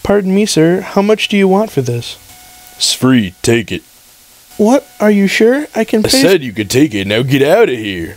Pardon me, sir, how much do you want for this? It's free, take it. What? Are you sure? I can I pay— said you could take it, now get out of here.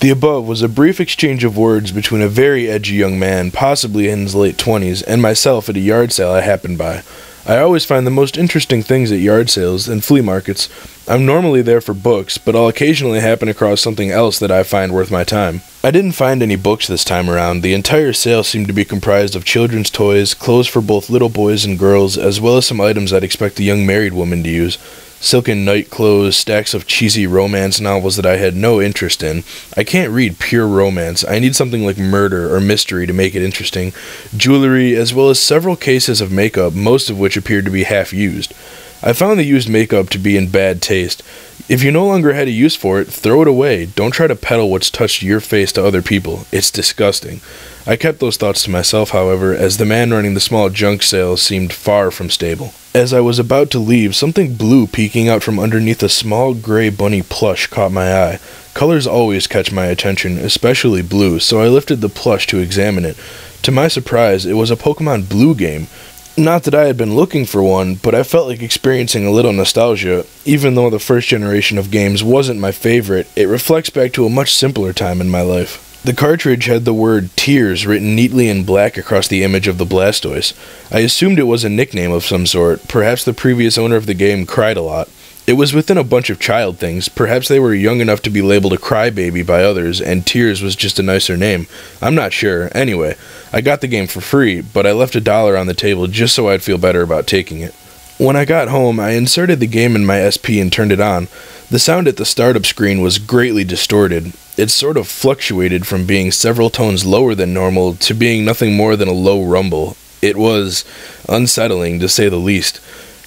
The above was a brief exchange of words between a very edgy young man, possibly in his late 20s, and myself at a yard sale I happened by. I always find the most interesting things at yard sales and flea markets. I'm normally there for books, but I'll occasionally happen across something else that I find worth my time. I didn't find any books this time around. The entire sale seemed to be comprised of children's toys, clothes for both little boys and girls, as well as some items I'd expect a young married woman to use. Silken night clothes, stacks of cheesy romance novels that I had no interest in. I can't read pure romance. I need something like murder or mystery to make it interesting. Jewelry, as well as several cases of makeup, most of which appeared to be half used. I found the used makeup to be in bad taste. If you no longer had a use for it, throw it away. Don't try to peddle what's touched your face to other people. It's disgusting. I kept those thoughts to myself, however, as the man running the small junk sale seemed far from stable. As I was about to leave, something blue peeking out from underneath a small gray bunny plush caught my eye. Colors always catch my attention, especially blue, so I lifted the plush to examine it. To my surprise, it was a Pokemon Blue game. Not that I had been looking for one, but I felt like experiencing a little nostalgia. Even though the first generation of games wasn't my favorite, it reflects back to a much simpler time in my life. The cartridge had the word Tears written neatly in black across the image of the Blastoise. I assumed it was a nickname of some sort. Perhaps the previous owner of the game cried a lot. It was within a bunch of child things. Perhaps they were young enough to be labeled a crybaby by others, and Tears was just a nicer name. I'm not sure. Anyway, I got the game for free, but I left $1 on the table just so I'd feel better about taking it. When I got home, I inserted the game in my SP and turned it on. The sound at the startup screen was greatly distorted. It sort of fluctuated from being several tones lower than normal to being nothing more than a low rumble. It was unsettling, to say the least.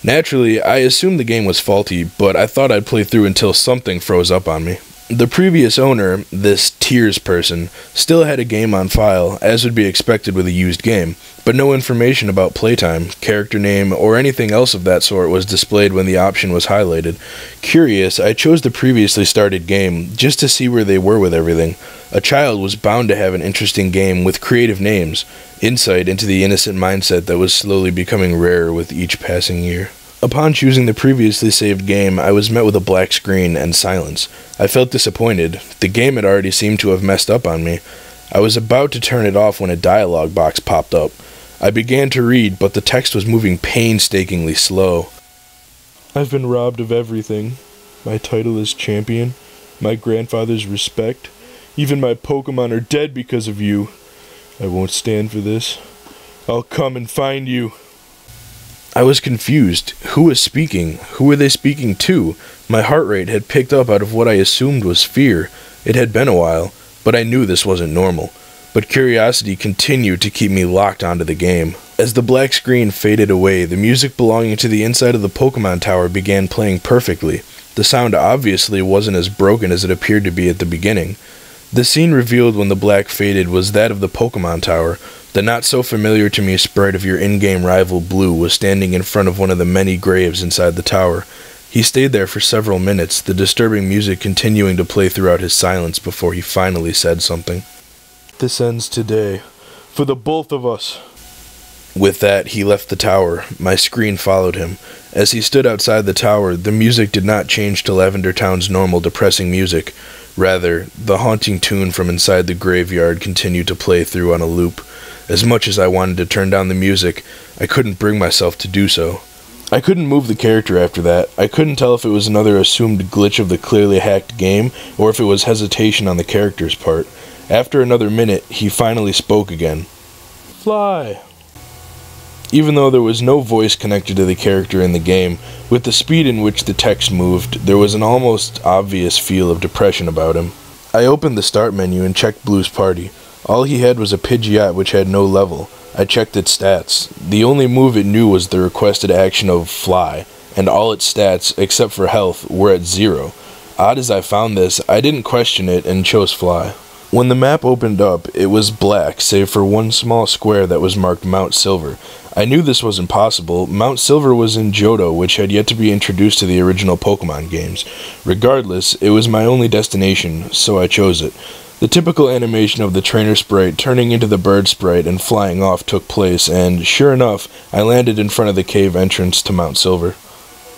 Naturally, I assumed the game was faulty, but I thought I'd play through until something froze up on me. The previous owner, this Tears person, still had a game on file, as would be expected with a used game, but no information about playtime, character name, or anything else of that sort was displayed when the option was highlighted. Curious, I chose the previously started game, just to see where they were with everything. A child was bound to have an interesting game with creative names, insight into the innocent mindset that was slowly becoming rarer with each passing year. Upon choosing the previously saved game, I was met with a black screen and silence. I felt disappointed. The game had already seemed to have messed up on me. I was about to turn it off when a dialogue box popped up. I began to read, but the text was moving painstakingly slow. I've been robbed of everything. My title is champion, my grandfather's respect. Even my Pokemon are dead because of you. I won't stand for this. I'll come and find you. I was confused. Who was speaking? Who were they speaking to? My heart rate had picked up out of what I assumed was fear. It had been a while, but I knew this wasn't normal. But curiosity continued to keep me locked onto the game. As the black screen faded away, the music belonging to the inside of the Pokemon Tower began playing perfectly. The sound obviously wasn't as broken as it appeared to be at the beginning. The scene revealed when the black faded was that of the Pokemon Tower. The not-so-familiar-to-me sprite of your in-game rival Blue was standing in front of one of the many graves inside the tower. He stayed there for several minutes, the disturbing music continuing to play throughout his silence before he finally said something. This ends today. For the both of us. With that, he left the tower. My screen followed him. As he stood outside the tower, the music did not change to Lavender Town's normal depressing music. Rather, the haunting tune from inside the graveyard continued to play through on a loop. As much as I wanted to turn down the music, I couldn't bring myself to do so. I couldn't move the character after that. I couldn't tell if it was another assumed glitch of the clearly hacked game, or if it was hesitation on the character's part. After another minute, he finally spoke again. Fly! Even though there was no voice connected to the character in the game, with the speed in which the text moved, there was an almost obvious feel of depression about him. I opened the start menu and checked Blue's party. All he had was a Pidgeot which had no level. I checked its stats. The only move it knew was the requested action of Fly, and all its stats, except for health, were at 0. Odd as I found this, I didn't question it and chose Fly. When the map opened up, it was black, save for one small square that was marked Mount Silver. I knew this was impossible. Mount Silver was in Johto, which had yet to be introduced to the original Pokemon games. Regardless, it was my only destination, so I chose it. The typical animation of the trainer sprite turning into the bird sprite and flying off took place, and, sure enough, I landed in front of the cave entrance to Mount Silver.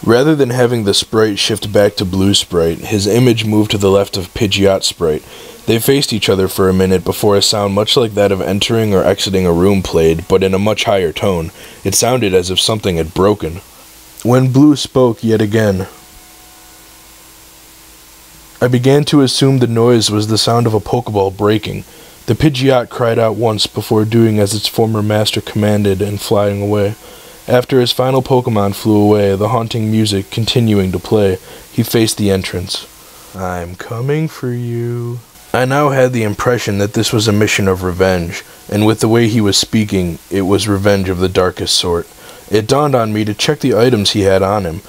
Rather than having the sprite shift back to Blue Sprite, his image moved to the left of Pidgeot Sprite. They faced each other for a minute before a sound much like that of entering or exiting a room played, but in a much higher tone. It sounded as if something had broken. When Blue spoke yet again, I began to assume the noise was the sound of a Pokeball breaking. The Pidgeot cried out once before doing as its former master commanded and flying away. After his final Pokemon flew away, the haunting music continuing to play, he faced the entrance. "I'm coming for you." I now had the impression that this was a mission of revenge, and with the way he was speaking, it was revenge of the darkest sort. It dawned on me to check the items he had on him.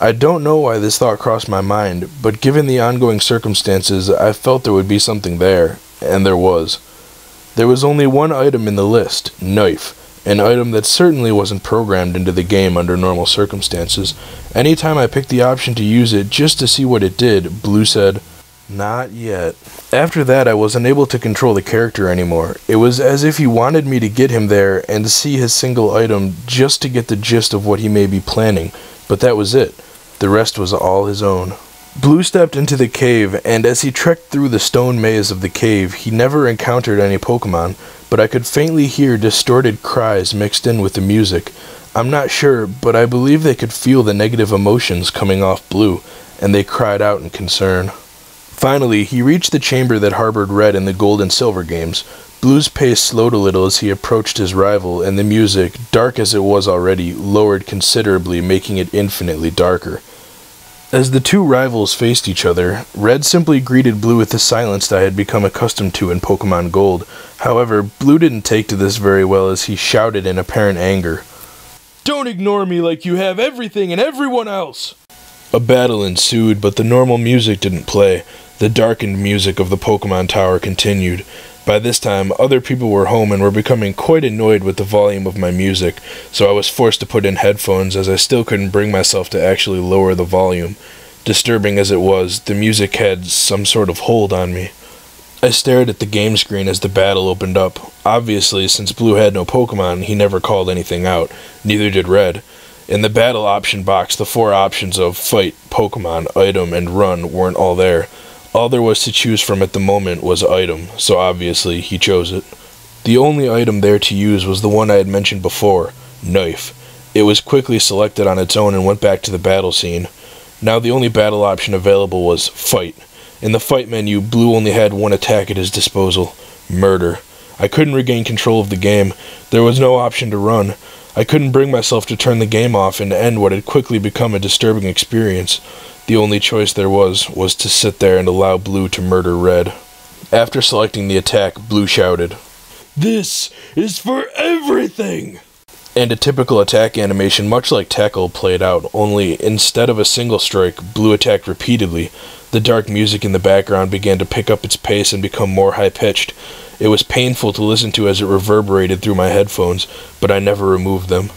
I don't know why this thought crossed my mind, but given the ongoing circumstances, I felt there would be something there, and there was. There was only one item in the list, knife, an item that certainly wasn't programmed into the game under normal circumstances. Anytime I picked the option to use it just to see what it did, Blue said, "Not yet." After that, I was unable to control the character anymore. It was as if he wanted me to get him there and see his single item just to get the gist of what he may be planning, but that was it. The rest was all his own. Blue stepped into the cave, and as he trekked through the stone maze of the cave, he never encountered any Pokemon, but I could faintly hear distorted cries mixed in with the music. I'm not sure, but I believe they could feel the negative emotions coming off Blue, and they cried out in concern. Finally, he reached the chamber that harbored Red in the Gold and Silver games. Blue's pace slowed a little as he approached his rival, and the music, dark as it was already, lowered considerably, making it infinitely darker. As the two rivals faced each other, Red simply greeted Blue with the silence that I had become accustomed to in Pokemon Gold. However, Blue didn't take to this very well as he shouted in apparent anger, "Don't ignore me like you have everything and everyone else!" A battle ensued, but the normal music didn't play. The darkened music of the Pokemon Tower continued. By this time, other people were home and were becoming quite annoyed with the volume of my music, so I was forced to put in headphones as I still couldn't bring myself to actually lower the volume. Disturbing as it was, the music had some sort of hold on me. I stared at the game screen as the battle opened up. Obviously, since Blue had no Pokemon, he never called anything out. Neither did Red. In the battle option box, the 4 options of Fight, Pokemon, Item, and Run weren't all there. All there was to choose from at the moment was Item, so obviously he chose it. The only item there to use was the one I had mentioned before, Knife. It was quickly selected on its own and went back to the battle scene. Now the only battle option available was Fight. In the Fight menu, Blue only had one attack at his disposal, Murder. I couldn't regain control of the game. There was no option to run. I couldn't bring myself to turn the game off and end what had quickly become a disturbing experience. The only choice there was to sit there and allow Blue to murder Red. After selecting the attack, Blue shouted, "This is for everything!" And a typical attack animation much like Tackle played out, only instead of a single strike, Blue attacked repeatedly. The dark music in the background began to pick up its pace and become more high-pitched. It was painful to listen to as it reverberated through my headphones, but I never removed them.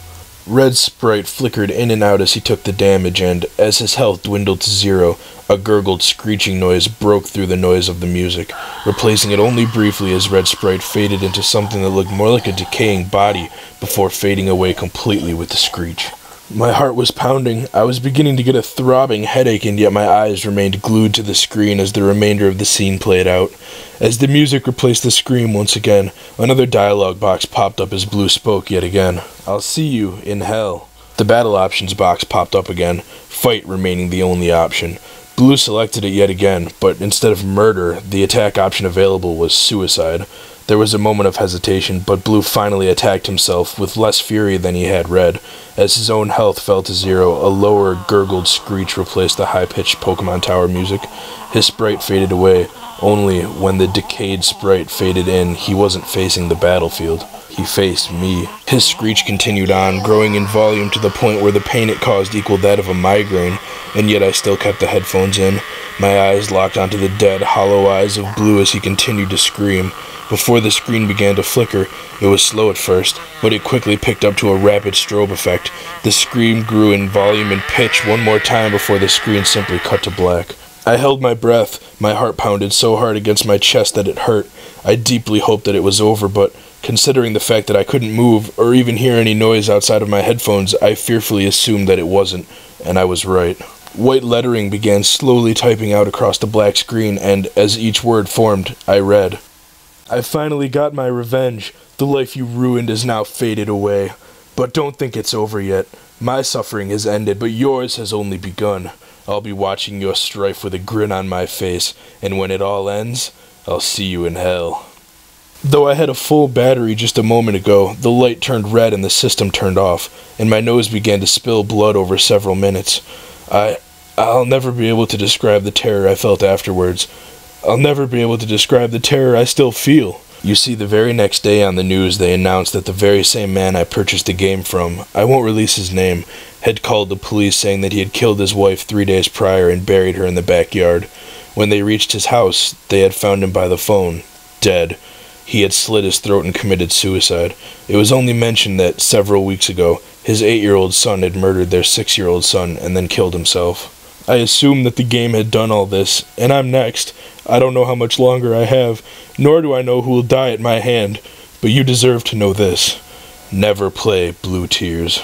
Red's sprite flickered in and out as he took the damage, and, as his health dwindled to 0, a gurgled screeching noise broke through the noise of the music, replacing it only briefly as Red's sprite faded into something that looked more like a decaying body before fading away completely with the screech. My heart was pounding. I was beginning to get a throbbing headache, and yet my eyes remained glued to the screen as the remainder of the scene played out. As the music replaced the scream once again, another dialogue box popped up as Blue spoke yet again. "I'll see you in hell." The battle options box popped up again, Fight remaining the only option. Blue selected it yet again, but instead of Murder, the attack option available was Suicide. There was a moment of hesitation, but Blue finally attacked himself with less fury than he had Red. As his own health fell to 0, a lower, gurgled screech replaced the high-pitched Pokemon Tower music. His sprite faded away, only when the decayed sprite faded in, he wasn't facing the battlefield. He faced me. His screech continued on, growing in volume to the point where the pain it caused equaled that of a migraine, and yet I still kept the headphones in. My eyes locked onto the dead, hollow eyes of Blue as he continued to scream. Before the screen began to flicker, it was slow at first, but it quickly picked up to a rapid strobe effect. The scream grew in volume and pitch one more time before the screen simply cut to black. I held my breath. My heart pounded so hard against my chest that it hurt. I deeply hoped that it was over, but considering the fact that I couldn't move or even hear any noise outside of my headphones, I fearfully assumed that it wasn't, and I was right. White lettering began slowly typing out across the black screen, and as each word formed, I read, "I finally got my revenge. The life you ruined is now faded away. But don't think it's over yet. My suffering has ended, but yours has only begun. I'll be watching your strife with a grin on my face, and when it all ends, I'll see you in hell." Though I had a full battery just a moment ago, the light turned red and the system turned off, and my nose began to spill blood over several minutes. I'll never be able to describe the terror I felt afterwards. I'll never be able to describe the terror I still feel. You see, the very next day on the news they announced that the very same man I purchased the game from, I won't release his name, had called the police saying that he had killed his wife 3 days prior and buried her in the backyard. When they reached his house, they had found him by the phone, dead. He had slit his throat and committed suicide. It was only mentioned that several weeks ago, his 8-year-old son had murdered their 6-year-old son and then killed himself. I assumed that the game had done all this, and I'm next. I don't know how much longer I have, nor do I know who will die at my hand, but you deserve to know this. Never play Blue Tears.